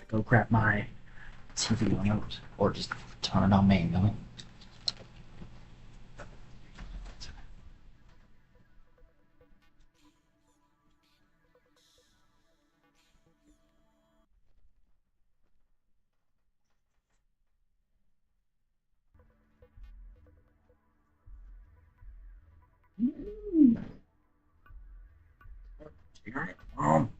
go grab my TV remote, or just turn it on manually. Um,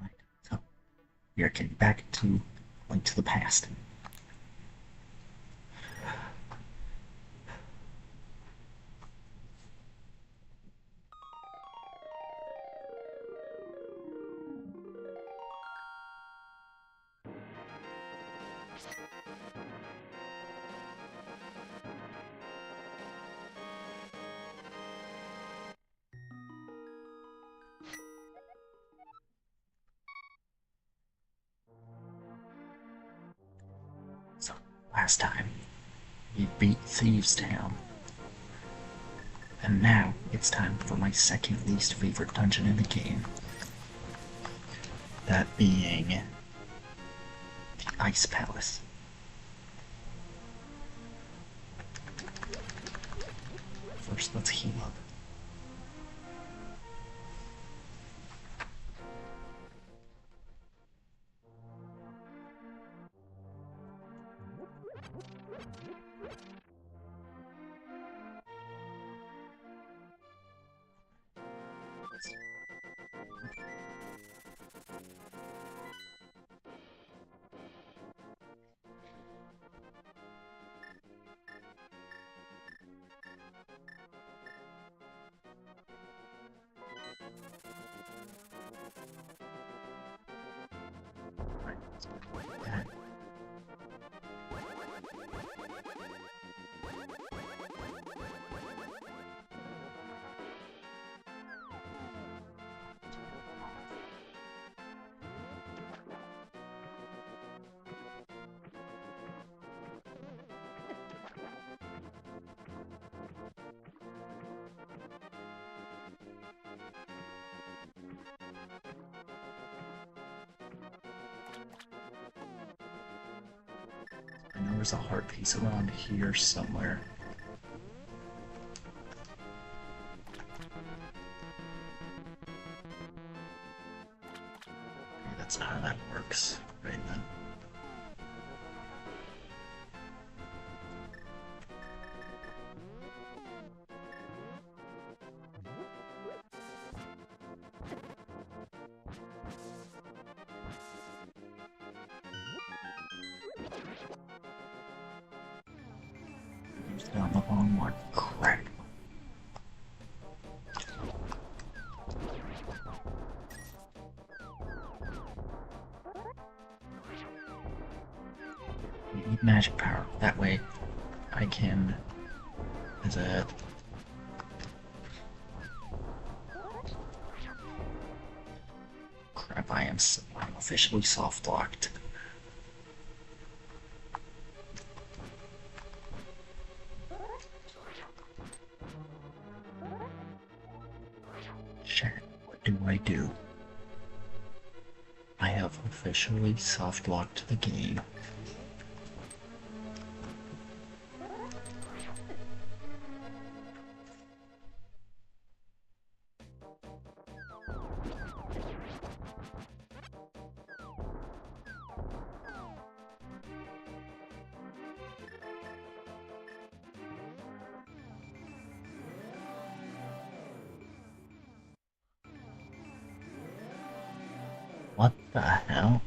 right. So we are getting back to Link to the Past. So last time we beat Thieves Town, and now it's time for my second least favorite dungeon in the game. That being the Ice Palace. First, let's heal up. That. I know there's a heart piece around here somewhere. Okay, that's not how that works right then. Down the wrong one. Crap. You need magic power. That way I can... Is it... Crap, I'm officially soft-locked. What do I do? I have officially soft-locked the game. What the hell?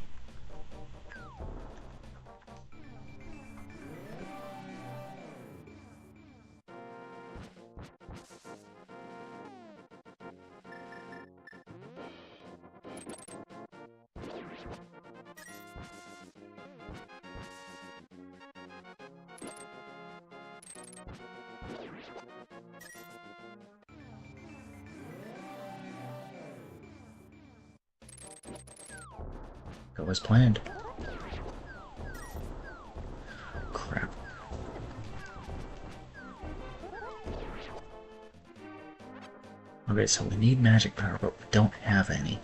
Go as planned. Crap. Okay, so we need magic power, but we don't have any.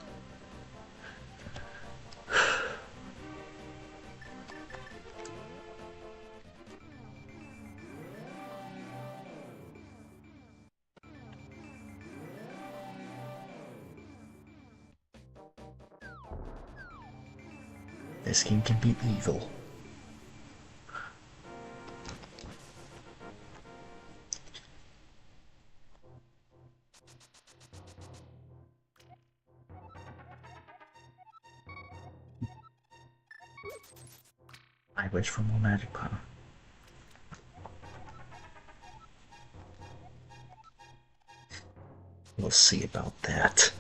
This game can be evil. I wish for more magic power. We'll see about that.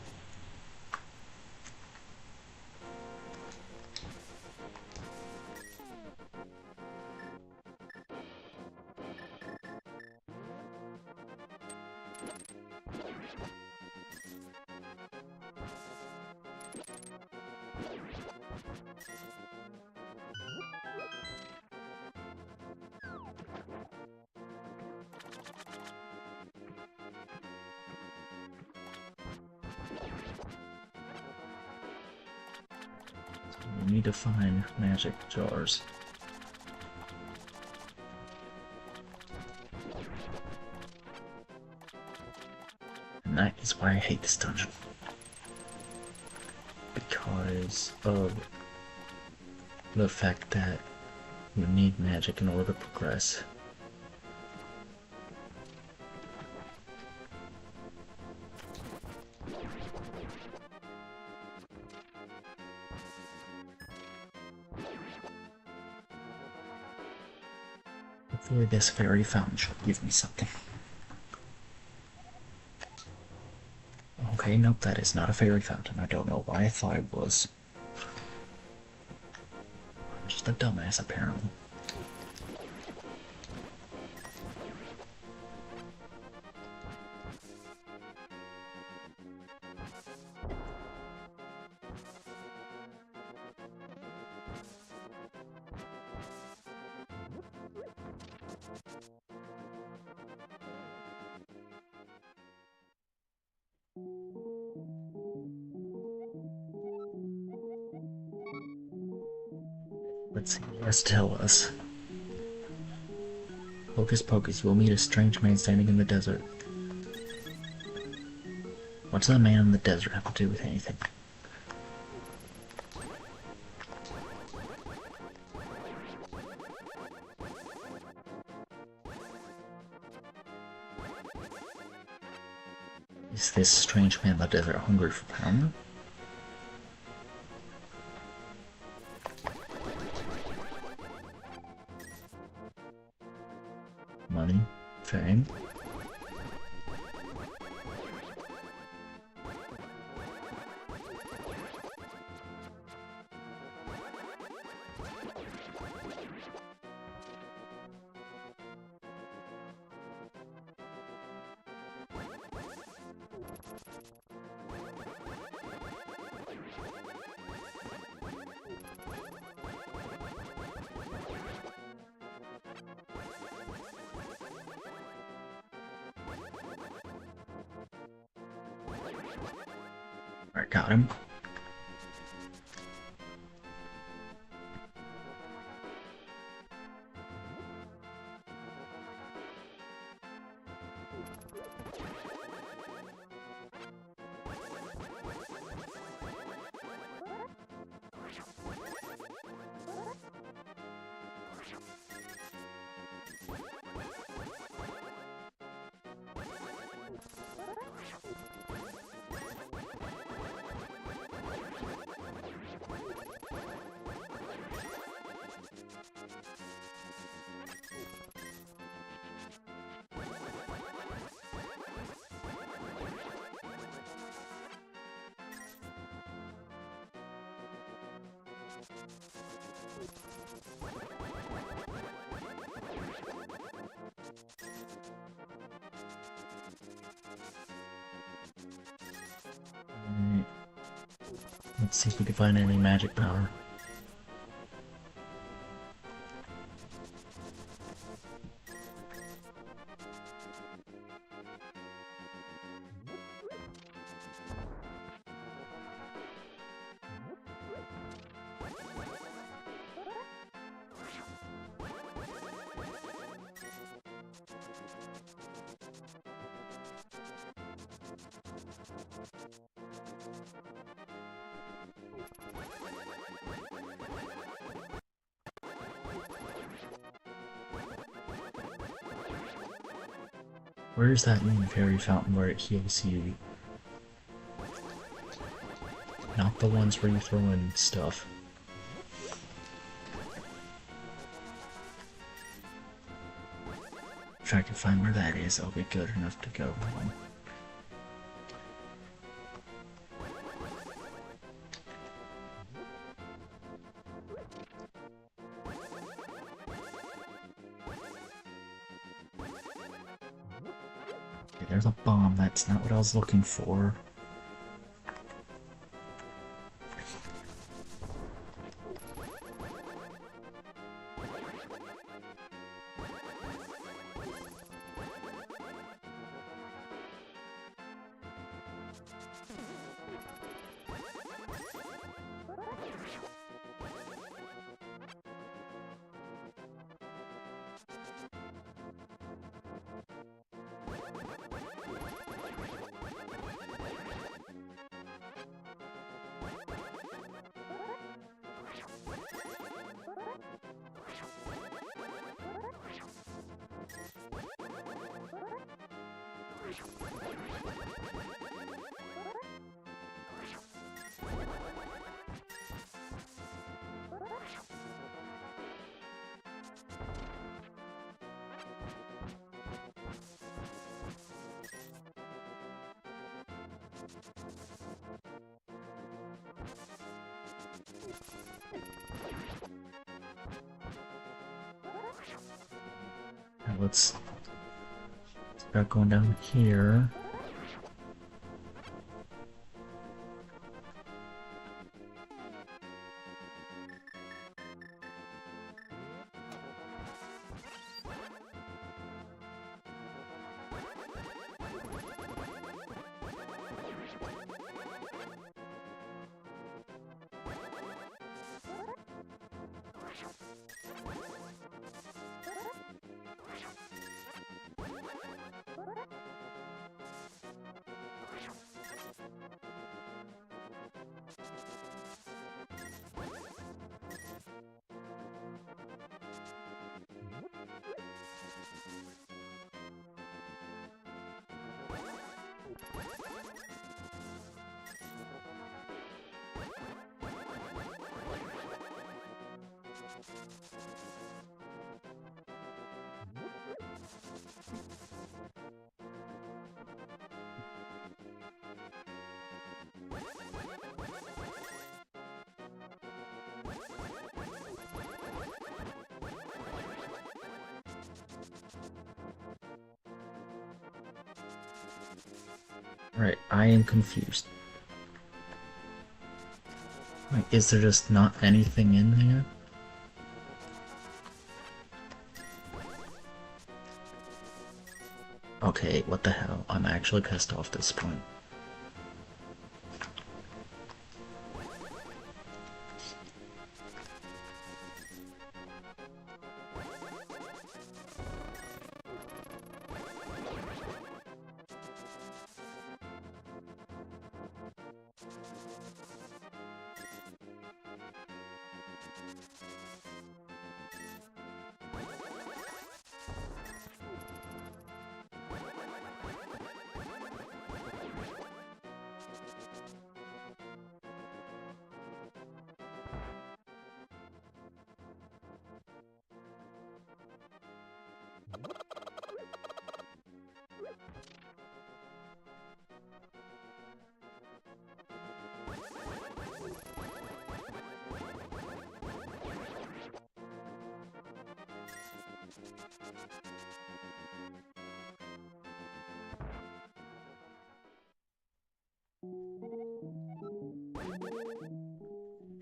We need to find magic jars. And that is why I hate this dungeon. Because of the fact that you need magic in order to progress. Hopefully this fairy fountain should give me something. Okay, nope, that is not a fairy fountain. I don't know why I thought it was. I'm just a dumbass, apparently. Let's see what it has to tell us. Hocus pocus, you will meet a strange man standing in the desert. What's that man in the desert have to do with anything? Is this strange man in the desert hungry for power? Money? Fame? Alright, got him. Alright. Let's see if we can find any magic power. Where's that main fairy fountain where it heals you? Not the ones where you throw in stuff. If I can find where that is, I'll be good enough to go home. Okay, there's a bomb. That's not what I was looking for. Now let's start going down here. Right, I am confused. Like, is there just not anything in there? Okay, what the hell? I'm actually pissed off at this point.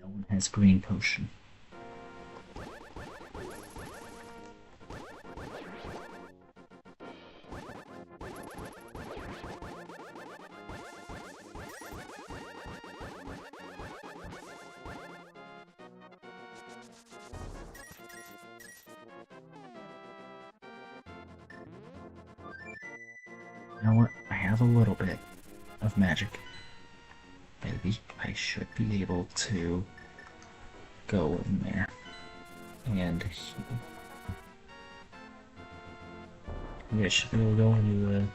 No one has green potion. You know what? I have a little bit of magic. Maybe I should be able to go in there and heal. Yeah, should be able to go into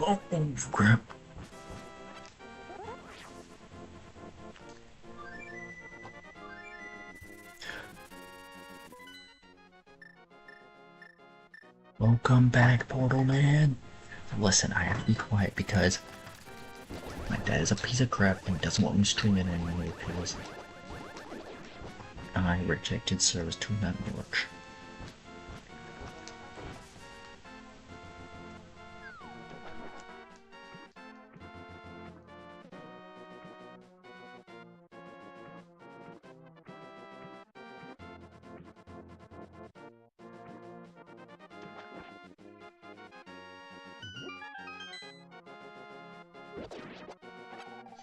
oh, oh crap. Welcome back, Portal Man. Listen, I have to be quiet because my dad is a piece of crap and doesn't want me streaming anymore because I rejected service to network.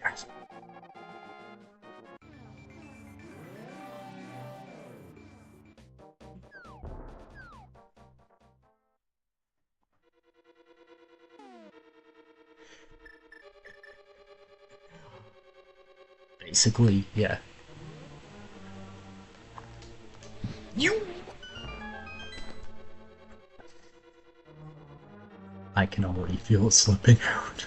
Yes. Basically, yeah. You. I can already feel it slipping out.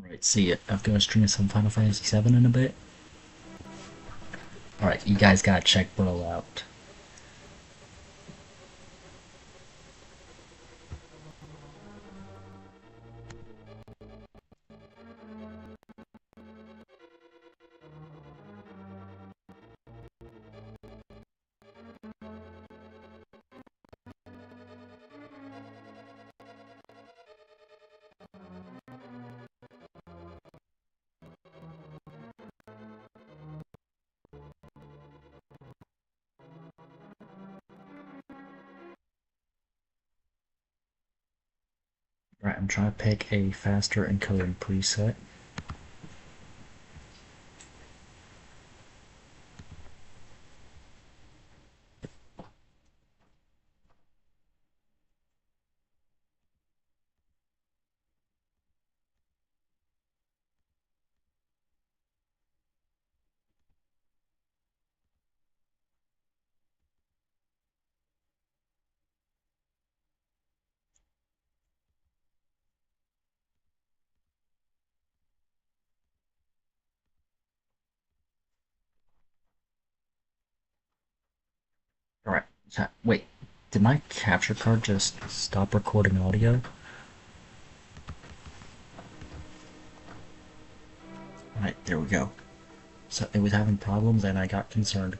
Alright, see it. I'm gonna stream some Final Fantasy VII in a bit. Alright, you guys gotta check bro out. Right, I'm trying to pick a faster encoding preset. Alright, wait, did my capture card just stop recording audio? Alright, there we go. So it was having problems and I got concerned.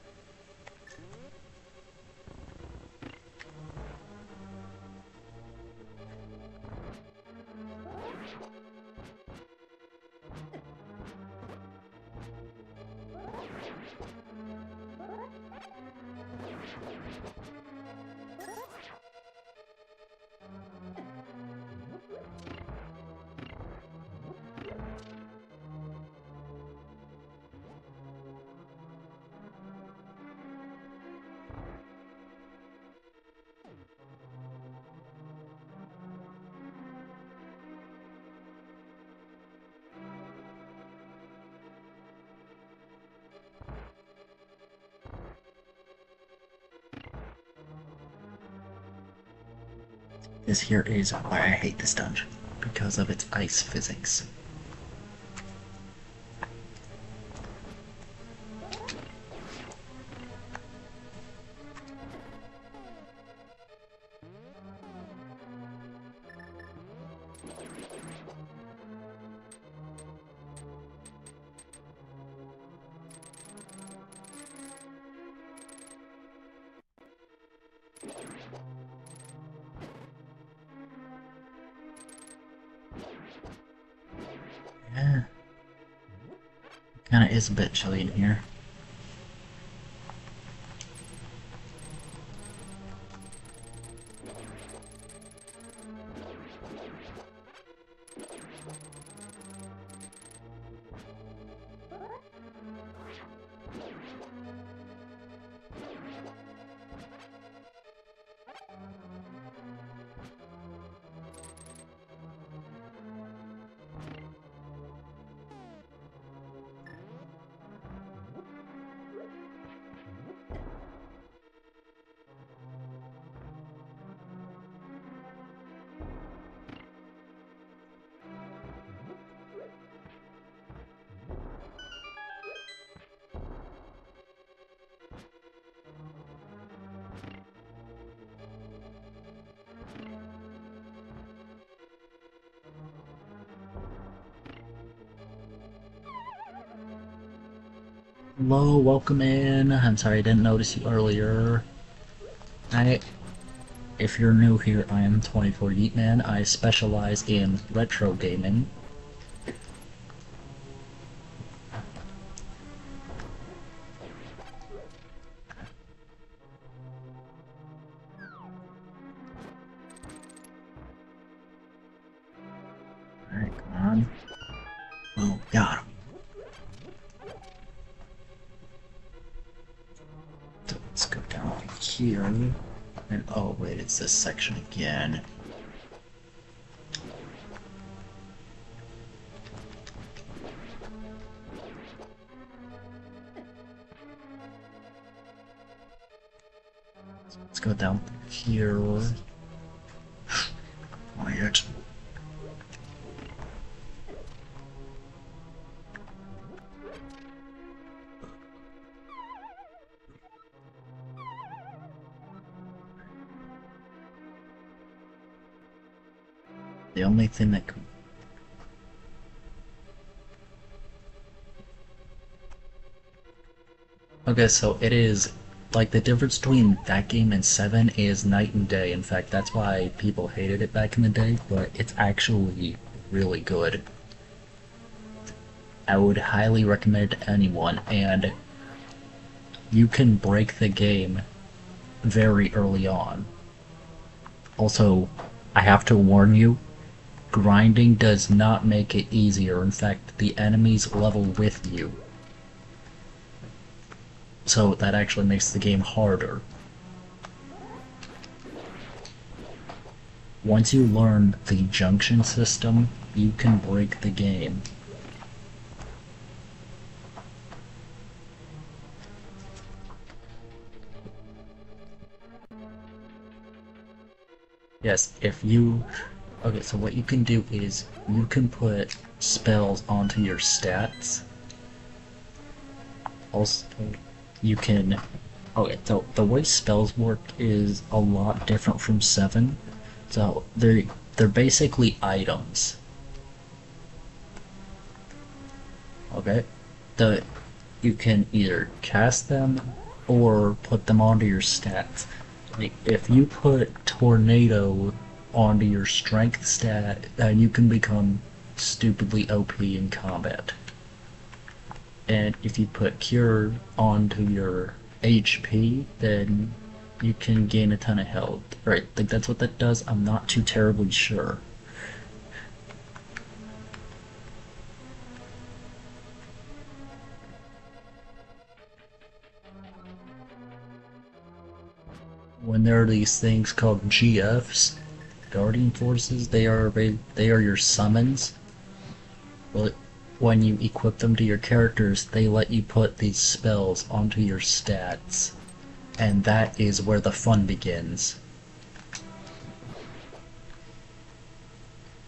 This here is why I hate this dungeon, because of its ice physics. Yeah, kinda is a bit chilly in here. Hello, welcome in. I'm sorry I didn't notice you earlier. If you're new here, I am 24 Yeetman. I specialize in retro gaming. Alright, come on. Oh, got him. So let's go down here. And oh wait, it's this section again. Let's go down here. Quiet. The only thing that could... Okay, so it is like the difference between that game and 7 is night and day. In fact, that's why people hated it back in the day, but it's actually really good. I would highly recommend it to anyone, and you can break the game very early on. Also, I have to warn you, grinding does not make it easier. In fact, the enemies level with you. So that actually makes the game harder. Once you learn the junction system, you can break the game. Yes, if you... Okay, so what you can do is you can put spells onto your stats. Also, you can... Okay, so the way spells work is a lot different from 7. So they're basically items. Okay? You can either cast them or put them onto your stats. Like, if you put Tornado onto your strength stat, then you can become stupidly OP in combat. And if you put Cure onto your HP, then you can gain a ton of health. Right, like that's what that does. I'm not too terribly sure. When there are these things called GFs, Guardian Forces, they are your summons. But when you equip them to your characters, they let you put these spells onto your stats. And that is where the fun begins.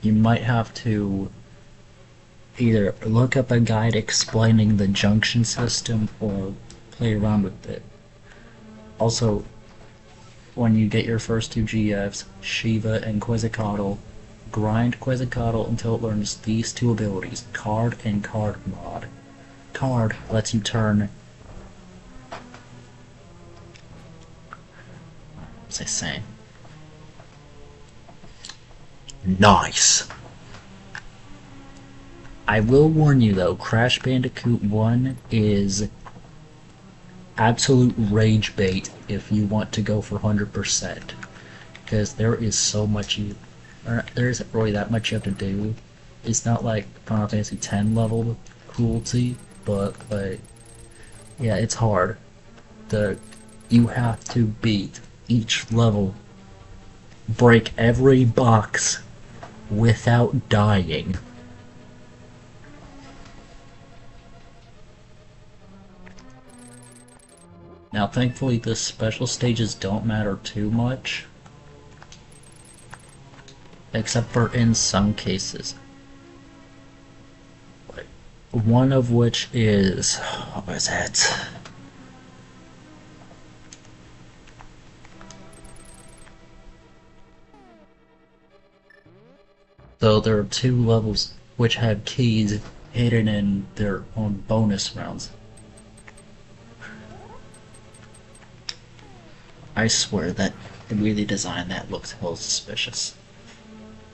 You might have to either look up a guide explaining the junction system or play around with it. Also, when you get your first 2 GFs, Shiva and Quetzalcoatl, grind Quetzalcoatl until it learns these 2 abilities, Card and Card Mod. Card lets you turn... What was I saying? Nice! I will warn you though, Crash Bandicoot 1 is absolute rage bait if you want to go for 100%. Because there is so much there isn't really that much you have to do. It's not like Final Fantasy X level cruelty, but like, yeah, it's hard. You have to beat each level, break every box without dying. Now, thankfully, the special stages don't matter too much, except for in some cases. One of which is, what was it? So there are two levels which have keys hidden in their own bonus rounds. I swear that the way they designed that looks hell suspicious.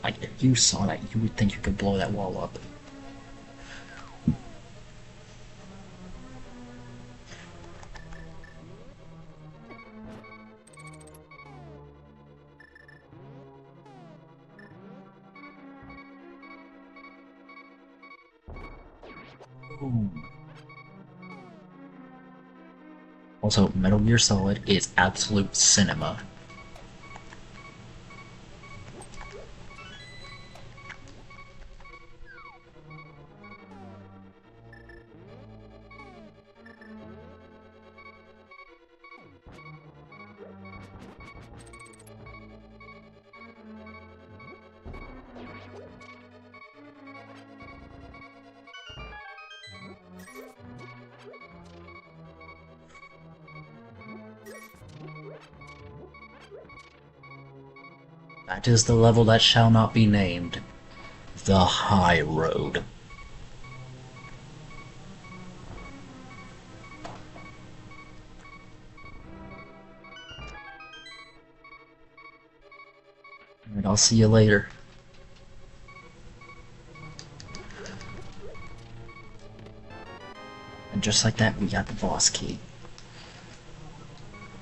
Like, if you saw that, you would think you could blow that wall up. Ooh. Also, Metal Gear Solid is absolute cinema. That is the level that shall not be named. The High Road. Alright, I'll see you later. And just like that, we got the boss key.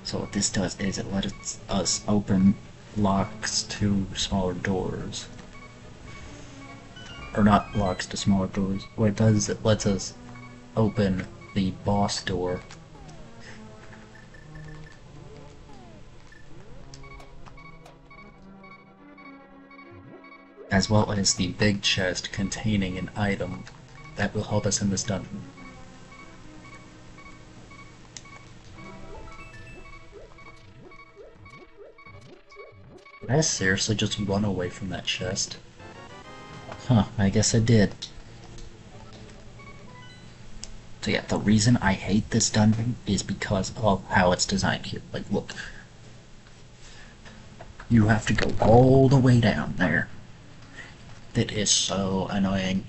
So what this does is it lets us open locks to smaller doors. Or not locks to smaller doors. What it does is it lets us open the boss door. As well as the big chest containing an item that will help us in this dungeon. Did I seriously just run away from that chest? Huh, I guess I did. So yeah, the reason I hate this dungeon is because of how it's designed here. Like, look. You have to go all the way down there. That is so annoying.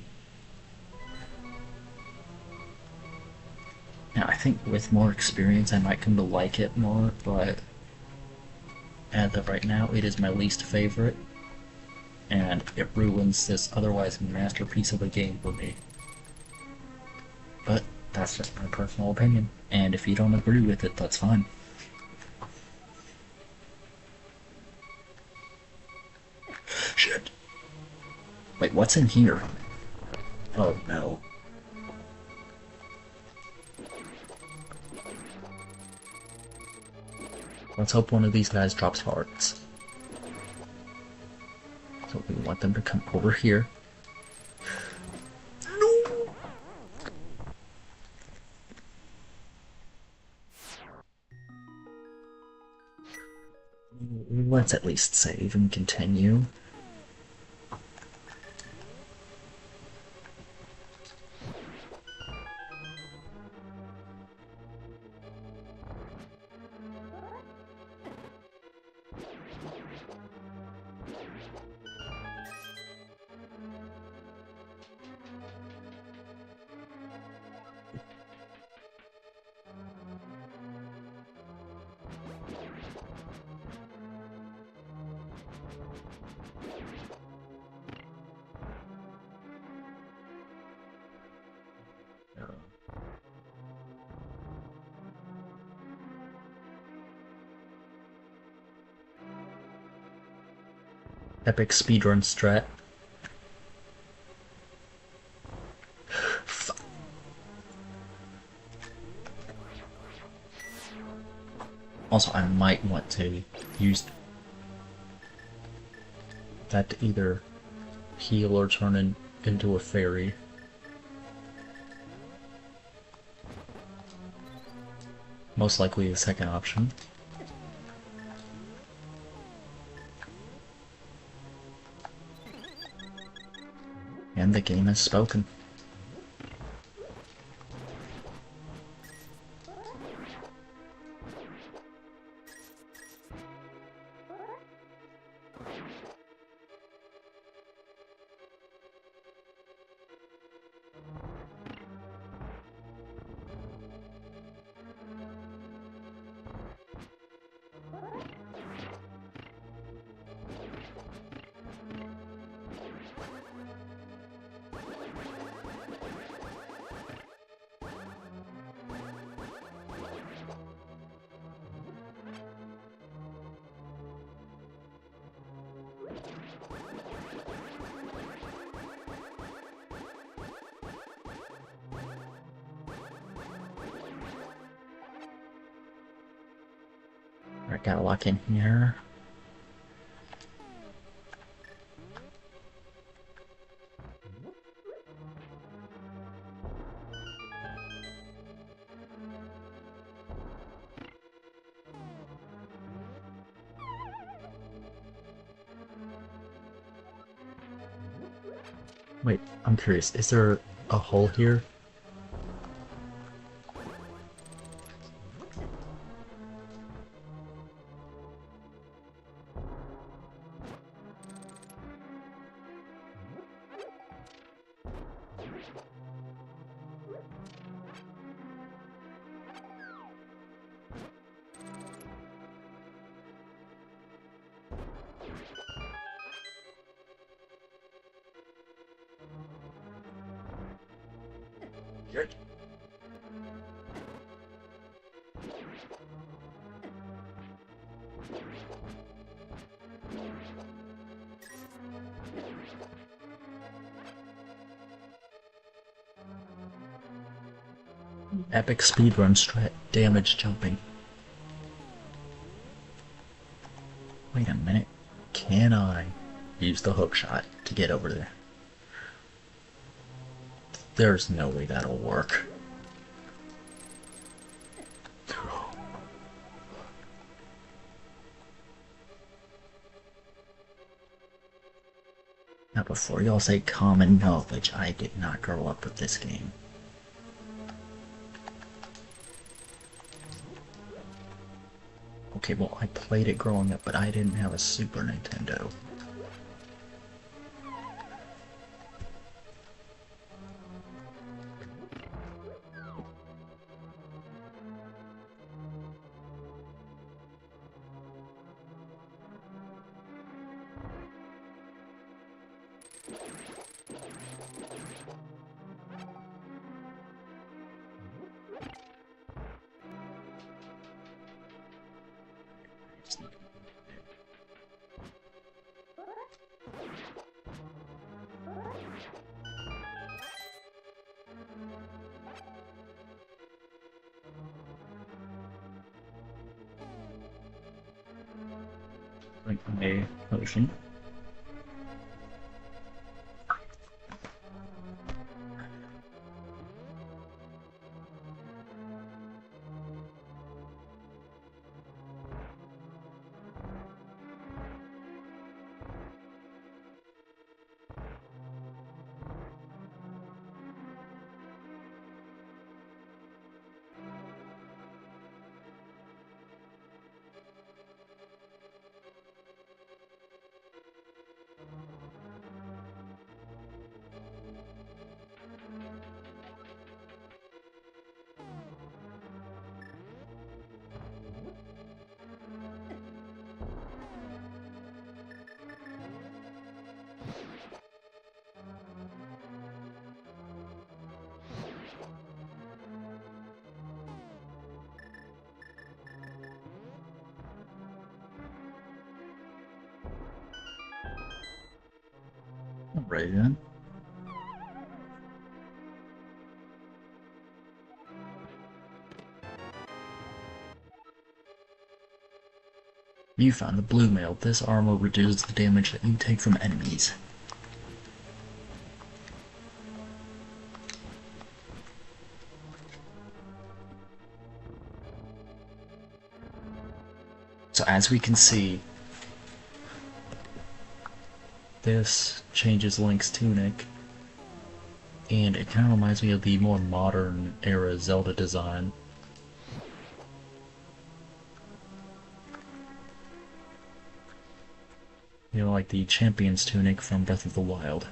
Now, I think with more experience I might come to like it more, but as of right now, it is my least favorite, and it ruins this otherwise masterpiece of a game for me. But that's just my personal opinion, and if you don't agree with it, that's fine. Shit. Wait, what's in here? Oh no. Let's hope one of these guys drops hearts. So we want them to come over here. No! Let's at least save and continue. Epic speedrun strat. Also, I might want to use that to either heal or turn into a fairy. Most likely the second option. And the game has spoken. Alright, gotta lock in here. Wait, I'm curious, is there a hole here? Good. Epic speedrun strat, damage jumping. Wait a minute. Can I use the hook shot to get over there? There's no way that'll work. Now before y'all say common knowledge, I did not grow up with this game. Okay, well, I played it growing up, but I didn't have a Super Nintendo. Like a potion. Right then. You found the blue mail. This armor reduces the damage that you take from enemies. So as we can see, this changes Link's tunic, and it kind of reminds me of the more modern era Zelda design. You know, like the champion's tunic from Breath of the Wild.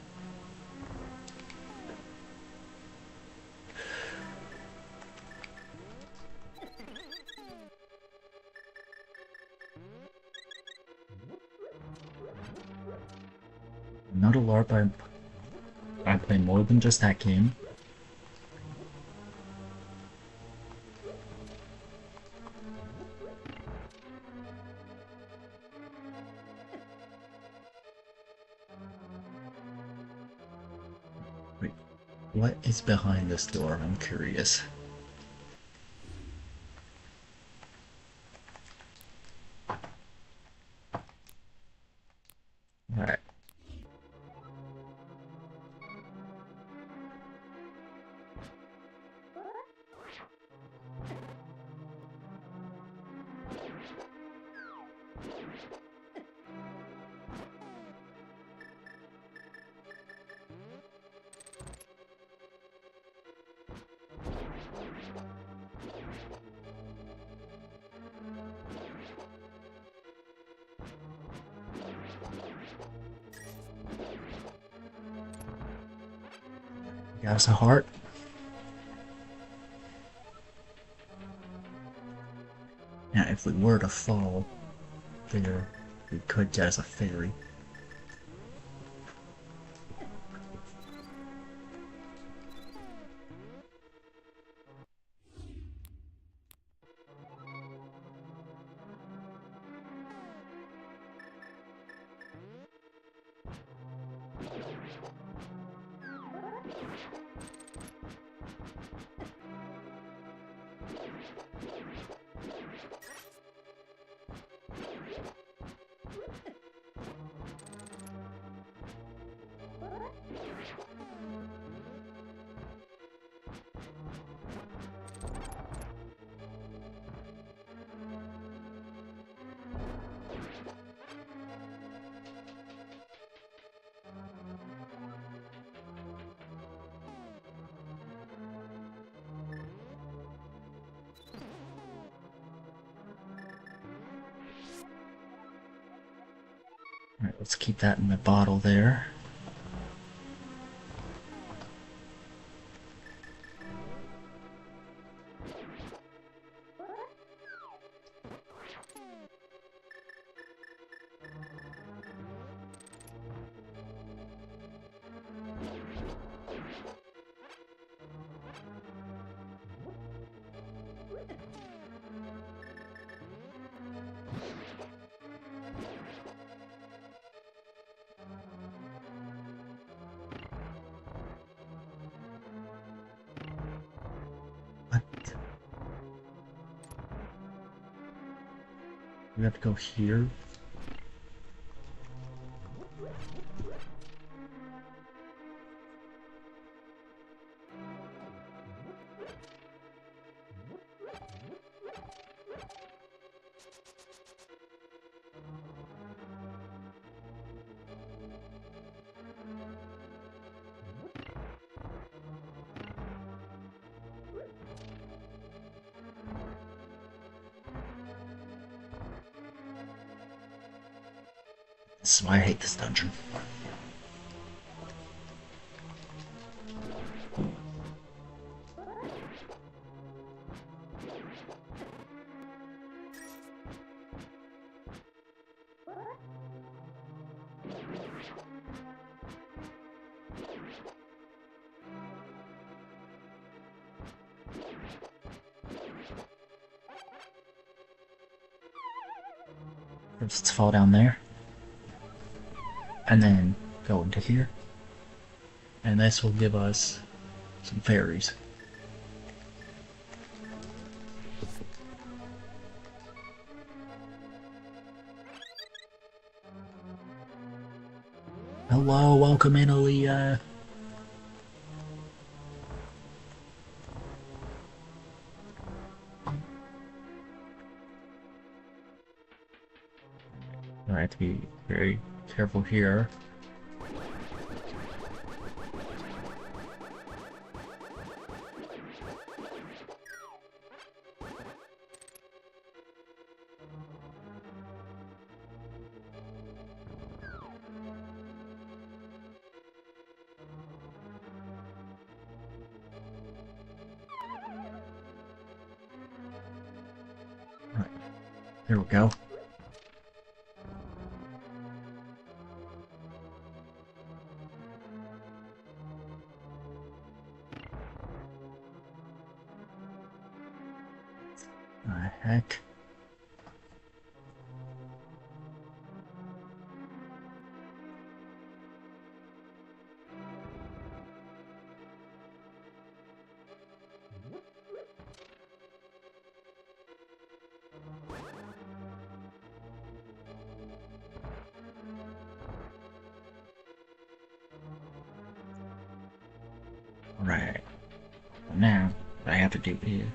Not a LARP, I play more than just that game. Wait, what is behind this door? I'm curious. Alright. Got us a heart. Now, if we were to fall there, we could get us a fairy. Alright, let's keep that in the bottle there. What? We have to go here? This is why I hate this dungeon. Let's fall down there. And then go into here. and this will give us some fairies. Hello, welcome in, Aaliyah. I have to be very careful here. Right, there we go. The heck? Right. Now, what I have to do here.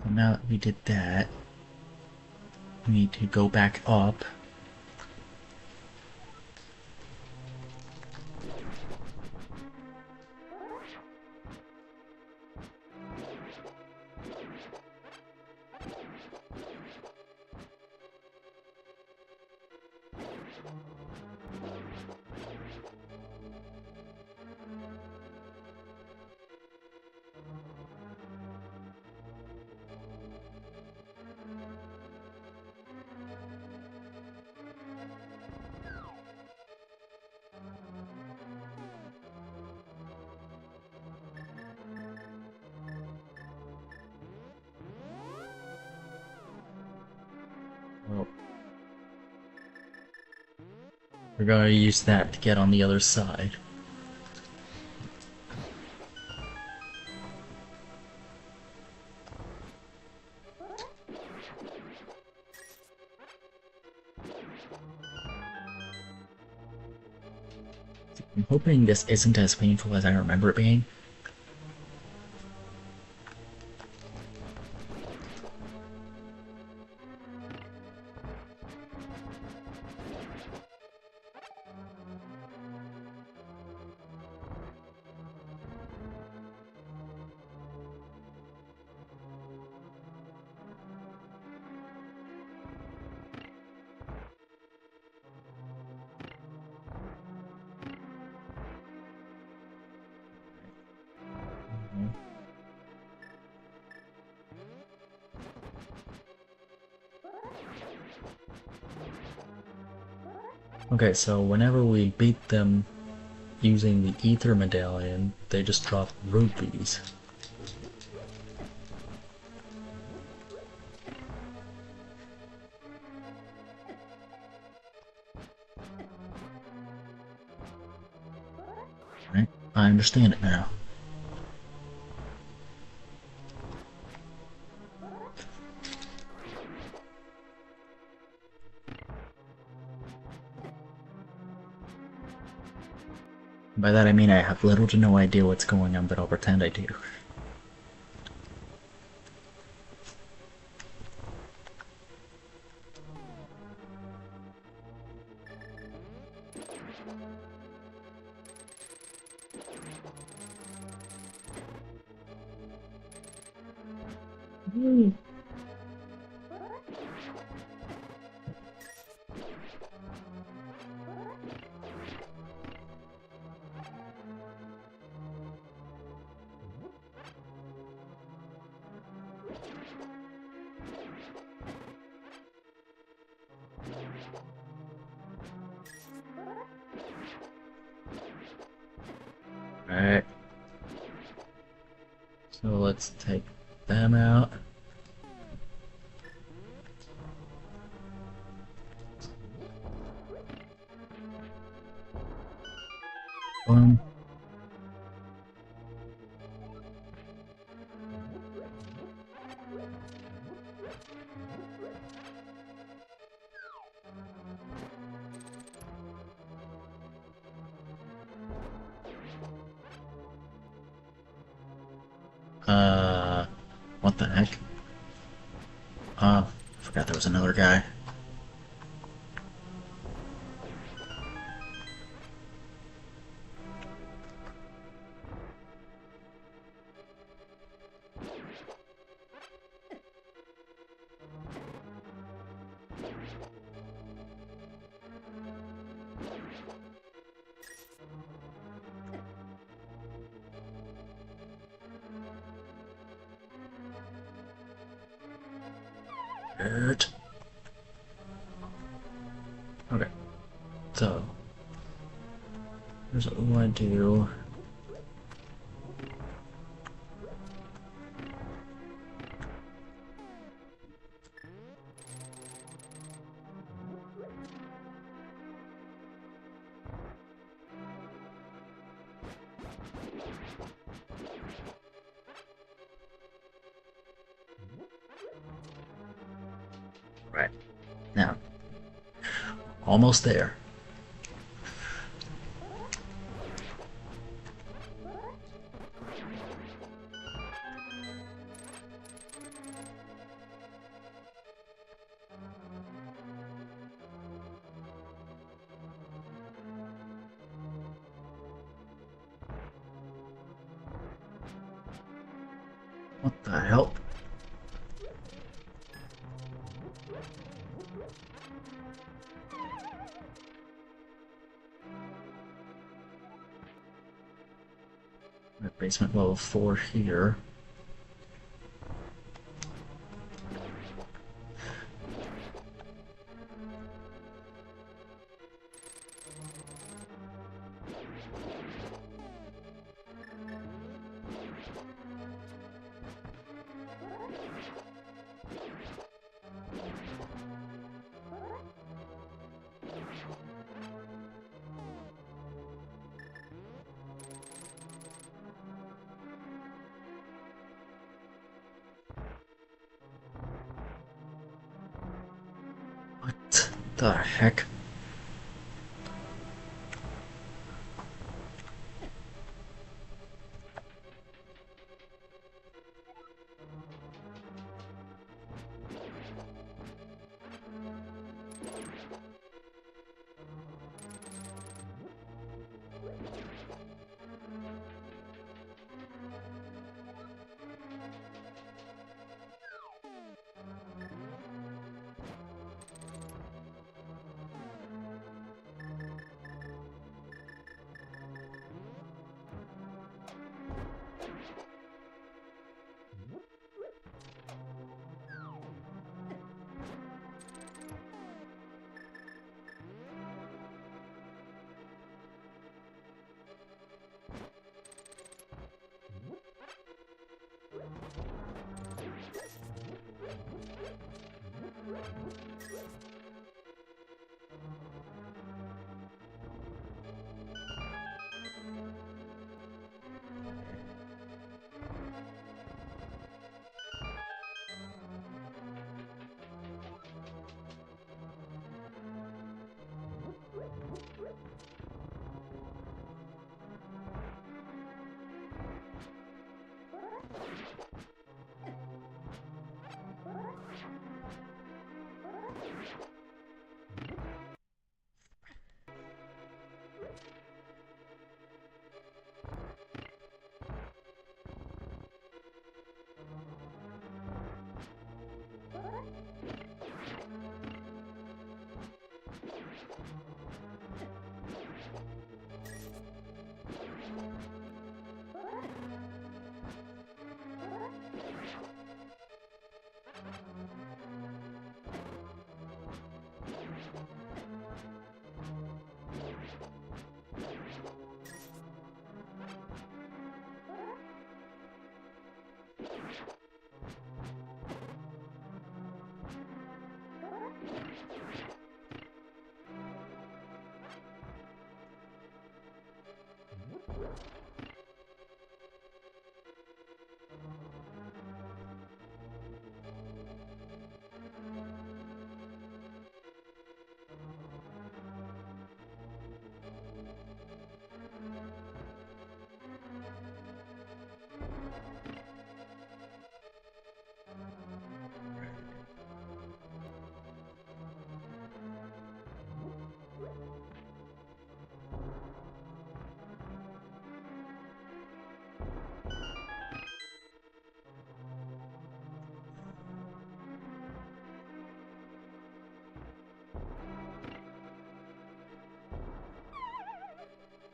So now that we did that, we need to go back up. Well, we're going to use that to get on the other side. I'm hoping this isn't as painful as I remember it being. Okay, so whenever we beat them using the ether medallion, they just drop rupees. Right? I understand it now. By that I mean I have little to no idea what's going on, but I'll pretend I do. Alright. So let's take them out. Boom. What the heck? Oh, I forgot there was another guy. Hurt. Okay, so here's what we want to do. Right, now, almost there. What the hell? Basement level 4 here. What the heck?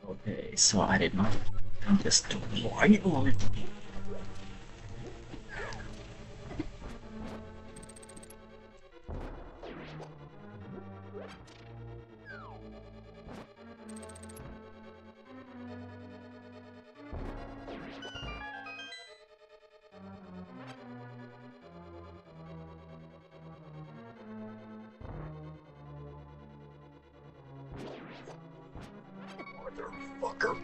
Okay, so I did not do this right. Motherfucker.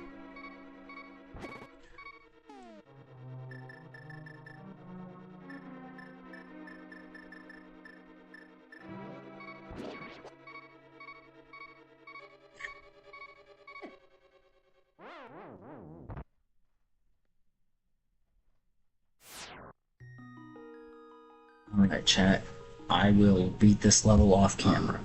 Alright, chat. I will beat this level off camera.